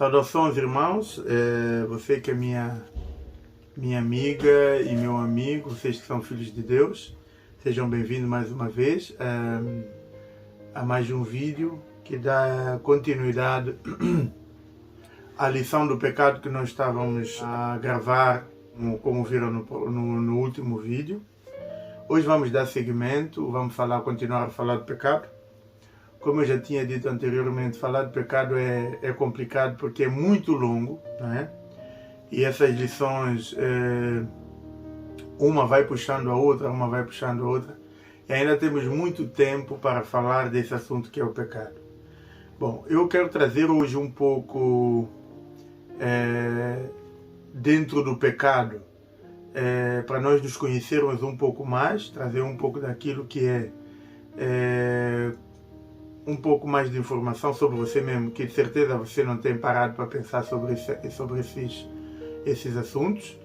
Saudações, irmãos, você que é minha amiga e meu amigo, vocês que são filhos de Deus, sejam bem-vindos mais uma vez a mais um vídeo que dá continuidade à lição do pecado que nós estávamos a gravar, como viram no último vídeo. Hoje vamos dar seguimento, vamos continuar a falar do pecado. Como eu já tinha dito anteriormente, falar de pecado é complicado porque é muito longo, não é? E essas lições, uma vai puxando a outra, e ainda temos muito tempo para falar desse assunto que é o pecado. Bom, eu quero trazer hoje um pouco dentro do pecado, para nós nos conhecermos um pouco mais, trazer um pouco daquilo que é um pouco mais de informação sobre você mesmo, que de certeza você não tem parado para pensar sobre esses assuntos.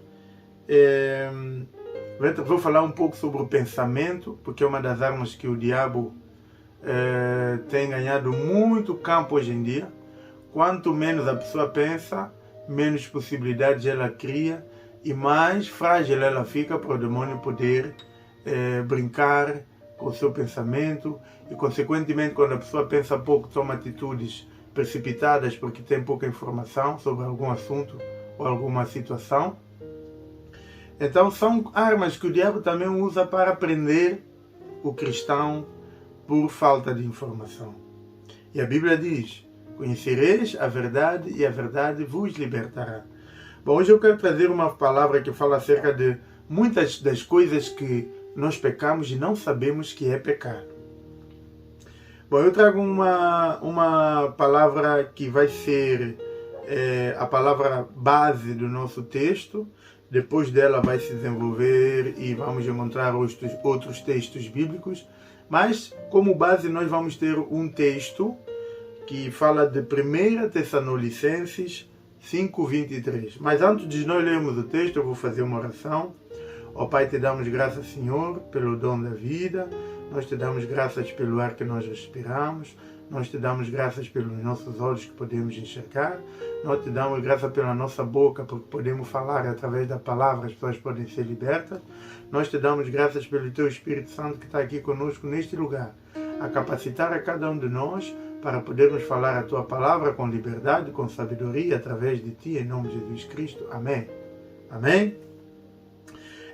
Vou falar um pouco sobre o pensamento, porque é uma das armas que o diabo tem ganhado muito campo hoje em dia. Quanto menos a pessoa pensa, menos possibilidades ela cria e mais frágil ela fica para o demônio poder brincar com o seu pensamento e, consequentemente, quando a pessoa pensa pouco, toma atitudes precipitadas porque tem pouca informação sobre algum assunto ou alguma situação. Então, são armas que o diabo também usa para prender o cristão por falta de informação. E a Bíblia diz: conhecereis a verdade e a verdade vos libertará. Bom, hoje eu quero trazer uma palavra que fala acerca de muitas das coisas que nós pecamos e não sabemos que é pecado. Bom, eu trago uma palavra que vai ser a palavra base do nosso texto. Depois dela vai se desenvolver e vamos encontrar outros textos bíblicos. Mas, como base, nós vamos ter um texto que fala de 1 Tessalonicenses 5:23. Mas antes de nós lermos o texto, eu vou fazer uma oração. Ó Pai, te damos graças, Senhor, pelo dom da vida. Nós te damos graças pelo ar que nós respiramos. Nós te damos graças pelos nossos olhos que podemos enxergar. Nós te damos graças pela nossa boca, porque podemos falar através da palavra, as pessoas podem ser libertas. Nós te damos graças pelo Teu Espírito Santo que está aqui conosco neste lugar, a capacitar a cada um de nós para podermos falar a Tua palavra com liberdade, com sabedoria, através de Ti, em nome de Jesus Cristo. Amém. Amém.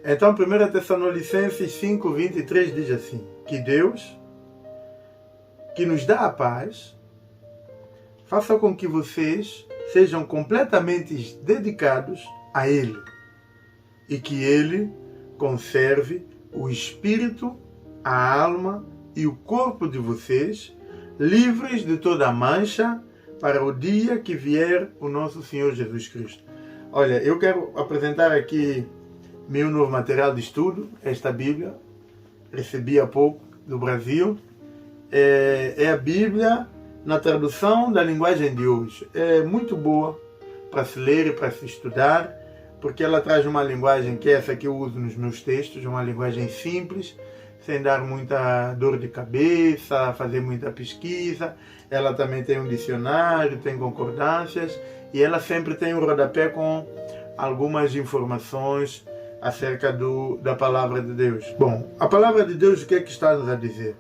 Então, 1 Tessalonicenses 5:23 diz assim: que Deus, que nos dá a paz, faça com que vocês sejam completamente dedicados a Ele e que Ele conserve o espírito, a alma e o corpo de vocês livres de toda mancha para o dia que vier o nosso Senhor Jesus Cristo. Olha, eu quero apresentar aqui meu novo material de estudo, esta Bíblia. Recebi há pouco do Brasil. É a Bíblia na tradução da linguagem de hoje. É muito boa para se ler e para se estudar, porque ela traz uma linguagem que é essa que eu uso nos meus textos, uma linguagem simples, sem dar muita dor de cabeça, fazer muita pesquisa. Ela também tem um dicionário, tem concordâncias, e ela sempre tem um rodapé com algumas informações acerca da palavra de Deus. Bom, a palavra de Deus, o que é que está nos a dizer?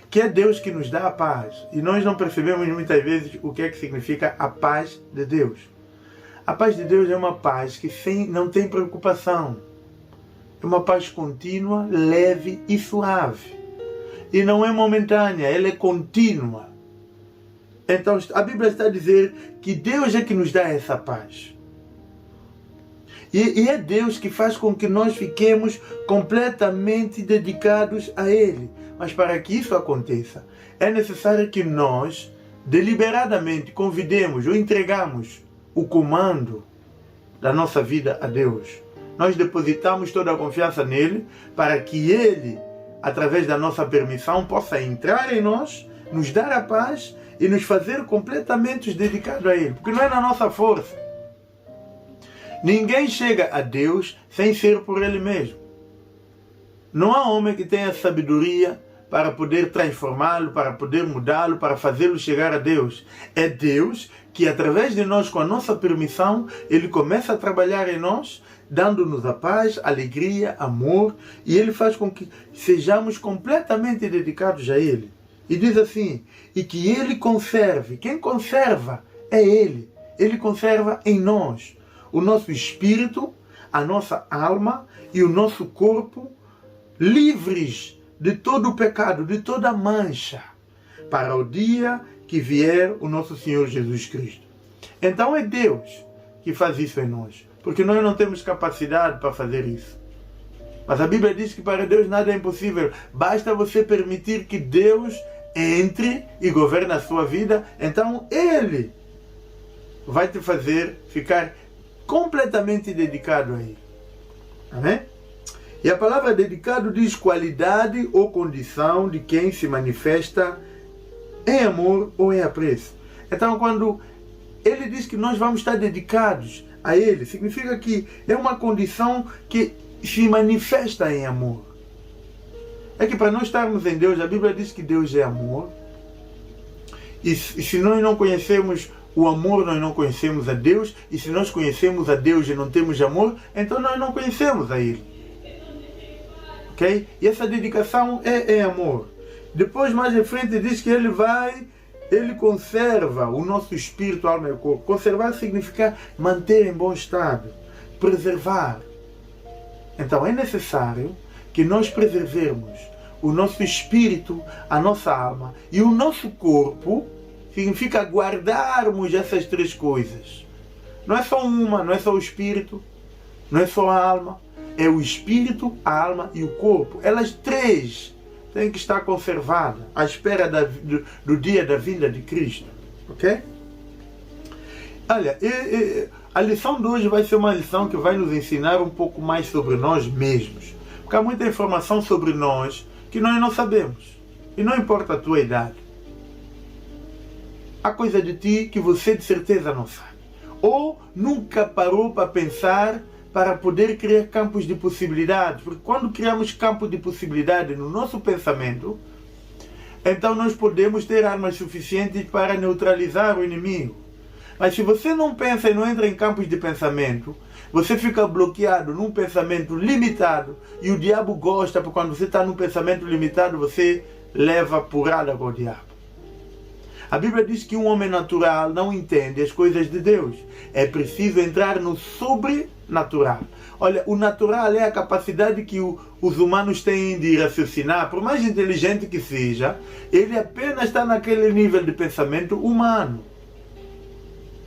Que é Deus que nos dá a paz. E nós não percebemos muitas vezes o que é que significa a paz de Deus. A paz de Deus é uma paz que não tem preocupação. É uma paz contínua, leve e suave. E não é momentânea, ela é contínua. Então a Bíblia está a dizer que Deus é que nos dá essa paz. E é Deus que faz com que nós fiquemos completamente dedicados a Ele. Mas para que isso aconteça, é necessário que nós, deliberadamente, convidemos ou entregamos o comando da nossa vida a Deus. Nós depositamos toda a confiança nele para que Ele, através da nossa permissão, possa entrar em nós, nos dar a paz e nos fazer completamente dedicados a Ele. Porque não é na nossa força. Ninguém chega a Deus sem ser por Ele mesmo. Não há homem que tenha sabedoria para poder transformá-lo, para poder mudá-lo, para fazê-lo chegar a Deus. É Deus que, através de nós, com a nossa permissão, Ele começa a trabalhar em nós, dando-nos a paz, alegria, amor, e Ele faz com que sejamos completamente dedicados a Ele. E diz assim, e que Ele conserve. Quem conserva é Ele. Ele conserva em nós o nosso espírito, a nossa alma e o nosso corpo, livres de todo o pecado, de toda mancha, para o dia que vier o nosso Senhor Jesus Cristo. Então é Deus que faz isso em nós, porque nós não temos capacidade para fazer isso. Mas a Bíblia diz que para Deus nada é impossível. Basta você permitir que Deus entre e governe a sua vida, então Ele vai te fazer ficar completamente dedicado a Ele. Amém? E a palavra dedicado diz qualidade ou condição de quem se manifesta em amor ou em apreço. Então, quando Ele diz que nós vamos estar dedicados a Ele, significa que é uma condição que se manifesta em amor. É que para nós estarmos em Deus, a Bíblia diz que Deus é amor. E se nós não conhecemos o amor, nós não conhecemos a Deus. E se nós conhecemos a Deus e não temos amor, então nós não conhecemos a Ele. Ok? E essa dedicação é amor. Depois, mais em frente, diz que Ele conserva o nosso espírito, alma e corpo. Conservar significa manter em bom estado, preservar. Então é necessário que nós preservemos o nosso espírito, a nossa alma e o nosso corpo. Significa guardarmos essas três coisas. Não é só uma, não é só o espírito, não é só a alma. É o espírito, a alma e o corpo. Elas três têm que estar conservadas à espera do dia da vinda de Cristo. Ok? Olha, a lição de hoje vai ser uma lição que vai nos ensinar um pouco mais sobre nós mesmos. Porque há muita informação sobre nós que nós não sabemos. E não importa a tua idade. Há coisa de ti que você de certeza não sabe. Ou nunca parou para pensar para poder criar campos de possibilidades. Porque quando criamos campos de possibilidade no nosso pensamento, então nós podemos ter armas suficientes para neutralizar o inimigo. Mas se você não pensa e não entra em campos de pensamento, você fica bloqueado num pensamento limitado. E o diabo gosta, porque quando você está num pensamento limitado, você leva porrada com o diabo. A Bíblia diz que um homem natural não entende as coisas de Deus. É preciso entrar no sobrenatural. Olha, o natural é a capacidade que os humanos têm de raciocinar. Por mais inteligente que seja, ele apenas está naquele nível de pensamento humano.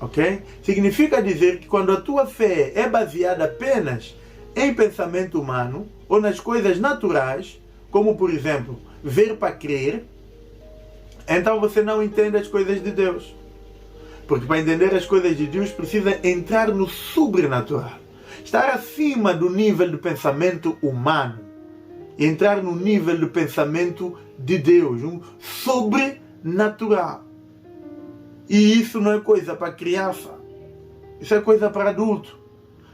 Ok? Significa dizer que quando a tua fé é baseada apenas em pensamento humano ou nas coisas naturais, como por exemplo, ver para crer, então você não entende as coisas de Deus. Porque para entender as coisas de Deus precisa entrar no sobrenatural. Estar acima do nível de pensamento humano. E entrar no nível de pensamento de Deus. Um sobrenatural. E isso não é coisa para criança. Isso é coisa para adulto.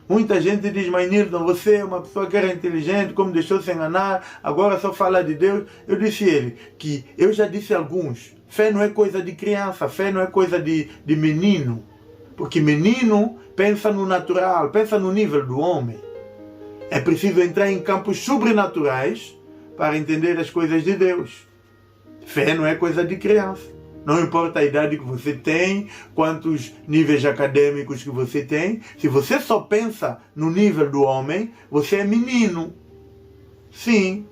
Muita gente diz, mas Nilton, você é uma pessoa que era inteligente, como deixou-se enganar, agora só fala de Deus. Eu disse a ele que eu já disse a alguns, fé não é coisa de criança, fé não é coisa de menino. Porque menino pensa no natural, pensa no nível do homem. É preciso entrar em campos sobrenaturais para entender as coisas de Deus. Fé não é coisa de criança. Não importa a idade que você tem, quantos níveis acadêmicos que você tem. Se você só pensa no nível do homem, você é menino. Sim.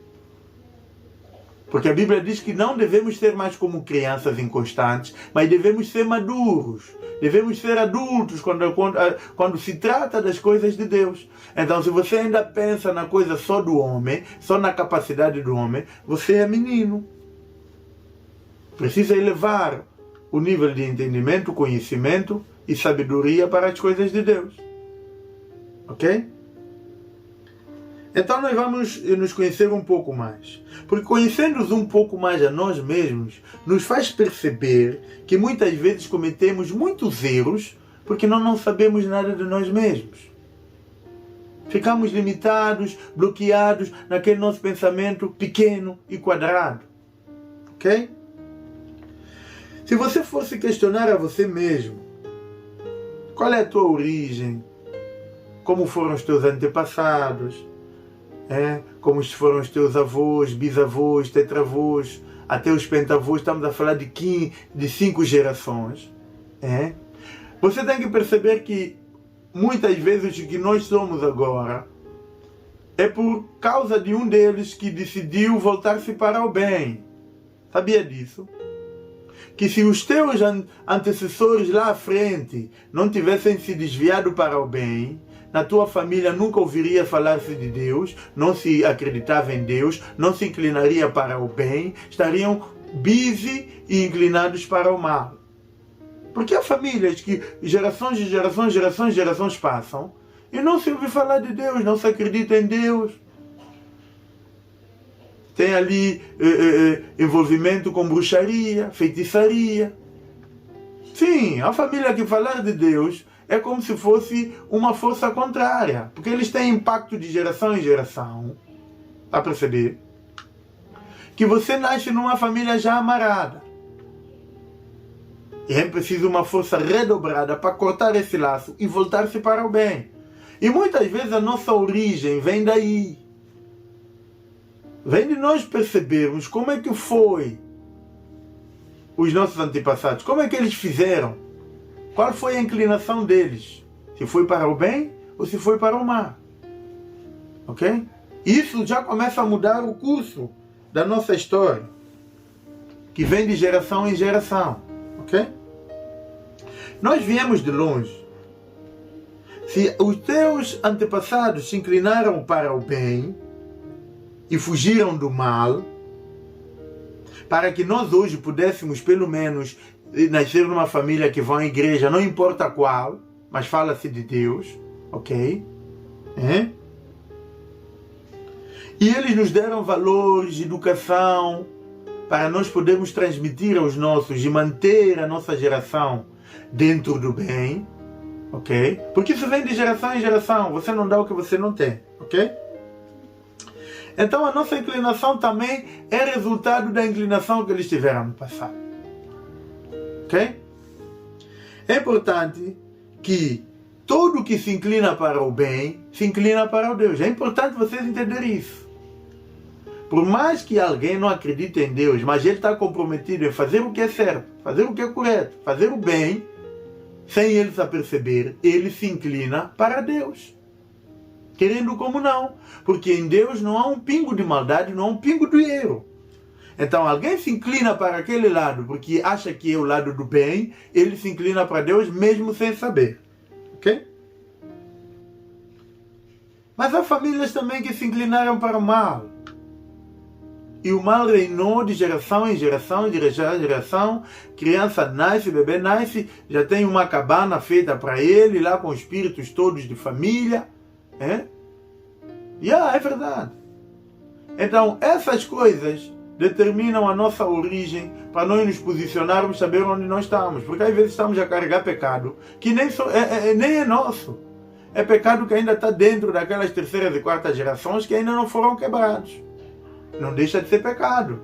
Porque a Bíblia diz que não devemos ser mais como crianças inconstantes, mas devemos ser maduros. Devemos ser adultos quando se trata das coisas de Deus. Então, se você ainda pensa na coisa só do homem, só na capacidade do homem, você é menino. Precisa elevar o nível de entendimento, conhecimento e sabedoria para as coisas de Deus. Ok? Então nós vamos nos conhecer um pouco mais. Porque conhecendo-nos um pouco mais a nós mesmos, nos faz perceber que muitas vezes cometemos muitos erros porque nós não sabemos nada de nós mesmos. Ficamos limitados, bloqueados naquele nosso pensamento pequeno e quadrado. Ok? Se você fosse questionar a você mesmo, qual é a tua origem? Como foram os teus antepassados? Como foram os teus avós, bisavós, tetravós, até os pentavós, estamos a falar de 5 gerações. Você tem que perceber que muitas vezes o que nós somos agora é por causa de um deles que decidiu voltar-se para o bem. Sabia disso? Que se os teus antecessores lá à frente não tivessem se desviado para o bem, na tua família nunca ouviria falar-se de Deus, não se acreditava em Deus, não se inclinaria para o bem, estariam busy e inclinados para o mal. Porque há famílias que gerações e gerações passam e não se ouve falar de Deus, não se acredita em Deus. Tem ali envolvimento com bruxaria, feitiçaria. Sim, a família que falar de Deus é como se fosse uma força contrária, porque eles têm impacto de geração em geração. Está a perceber? Que você nasce numa família já amarrada. E é preciso uma força redobrada para cortar esse laço e voltar-se para o bem. E muitas vezes a nossa origem vem daí. Vem de nós percebermos como é que foi os nossos antepassados, como é que eles fizeram, qual foi a inclinação deles, se foi para o bem ou se foi para o mal. Ok? Isso já começa a mudar o curso da nossa história, que vem de geração em geração. Ok? Nós viemos de longe. Se os teus antepassados se inclinaram para o bem e fugiram do mal, para que nós hoje pudéssemos pelo menos nascer numa família que vai à igreja, não importa qual, mas fala-se de Deus, ok? E eles nos deram valores, educação, para nós podermos transmitir aos nossos e manter a nossa geração dentro do bem, ok? Porque isso vem de geração em geração, você não dá o que você não tem, ok? Então a nossa inclinação também é resultado da inclinação que eles tiveram no passado. Ok? É importante que todo que se inclina para o bem, se inclina para o Deus. É importante vocês entenderem isso. Por mais que alguém não acredite em Deus, mas ele está comprometido em fazer o que é certo, fazer o que é correto, fazer o bem, sem ele se aperceber, ele se inclina para Deus. Querendo como não. Porque em Deus não há um pingo de maldade, não há um pingo de erro. Então alguém se inclina para aquele lado porque acha que é o lado do bem, ele se inclina para Deus mesmo sem saber. Ok? Mas há famílias também que se inclinaram para o mal. E o mal reinou de geração em geração, de geração em geração. Criança nasce, bebê nasce, já tem uma cabana feita para ele, lá com espíritos todos de família. É verdade. Então, essas coisas determinam a nossa origem para nós nos posicionarmos, saber onde nós estamos. Porque às vezes estamos a carregar pecado que nem é nosso. É pecado que ainda está dentro daquelas terceiras e quartas gerações que ainda não foram quebrados. Não deixa de ser pecado.